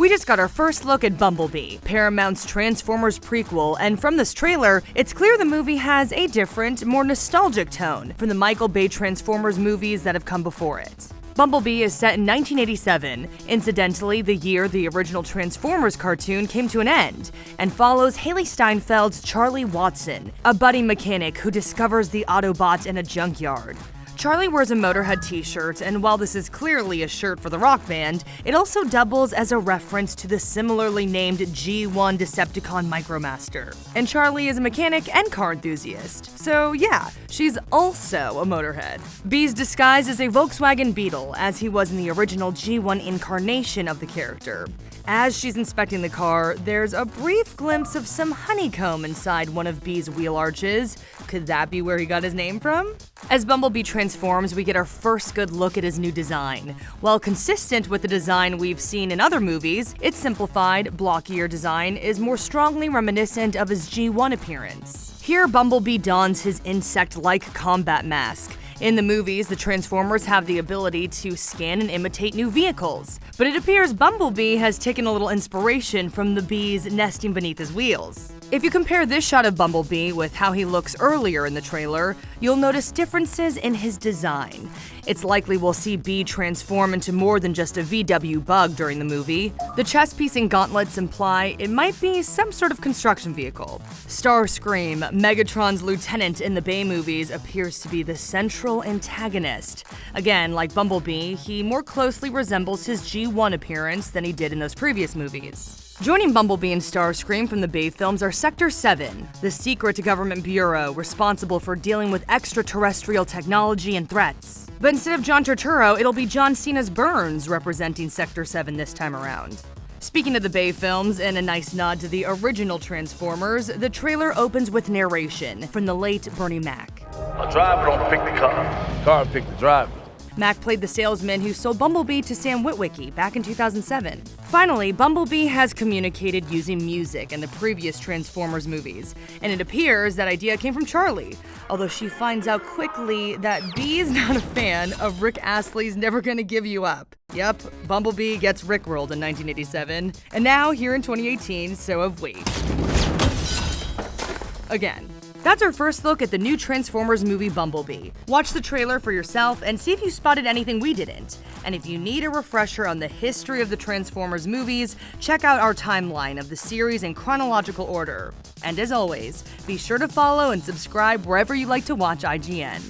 We just got our first look at Bumblebee, Paramount's Transformers prequel, and from this trailer, it's clear the movie has a different, more nostalgic tone from the Michael Bay Transformers movies that have come before it. Bumblebee is set in 1987, incidentally the year the original Transformers cartoon came to an end, and follows Haley Steinfeld's Charlie Watson, a budding mechanic who discovers the Autobot in a junkyard. Charlie wears a Motorhead t-shirt, and while this is clearly a shirt for the rock band, it also doubles as a reference to the similarly named G1 Decepticon Micromaster. And Charlie is a mechanic and car enthusiast, so yeah, she's also a Motorhead. Bee's disguised as a Volkswagen Beetle, as he was in the original G1 incarnation of the character. As she's inspecting the car, there's a brief glimpse of some honeycomb inside one of Bee's wheel arches. Could that be where he got his name from? As Bumblebee transforms, we get our first good look at his new design. While consistent with the design we've seen in other movies, its simplified, blockier design is more strongly reminiscent of his G1 appearance. Here, Bumblebee dons his insect-like combat mask. In the movies, the Transformers have the ability to scan and imitate new vehicles, but it appears Bumblebee has taken a little inspiration from the bees nesting beneath his wheels. If you compare this shot of Bumblebee with how he looks earlier in the trailer, you'll notice differences in his design. It's likely we'll see Bee transform into more than just a VW bug during the movie. The chest piece and gauntlets imply it might be some sort of construction vehicle. Starscream, Megatron's lieutenant in the Bay movies, appears to be the central antagonist. Again, like Bumblebee, he more closely resembles his G1 appearance than he did in those previous movies. Joining Bumblebee and Starscream from the Bay films are Sector 7, the secret government bureau responsible for dealing with extraterrestrial technology and threats. But instead of John Turturro, it'll be John Cena's Burns representing Sector 7 this time around. Speaking of the Bay films, and a nice nod to the original Transformers, the trailer opens with narration from the late Bernie Mac. A driver don't pick the car pick the driver. Mac played the salesman who sold Bumblebee to Sam Witwicky back in 2007. Finally, Bumblebee has communicated using music in the previous Transformers movies, and it appears that idea came from Charlie, although she finds out quickly that Bee is not a fan of Rick Astley's Never Gonna Give You Up. Yep, Bumblebee gets rickrolled in 1987, and now here in 2018, so have we. Again. That's our first look at the new Transformers movie Bumblebee. Watch the trailer for yourself and see if you spotted anything we didn't. And if you need a refresher on the history of the Transformers movies, check out our timeline of the series in chronological order. And as always, be sure to follow and subscribe wherever you like to watch IGN.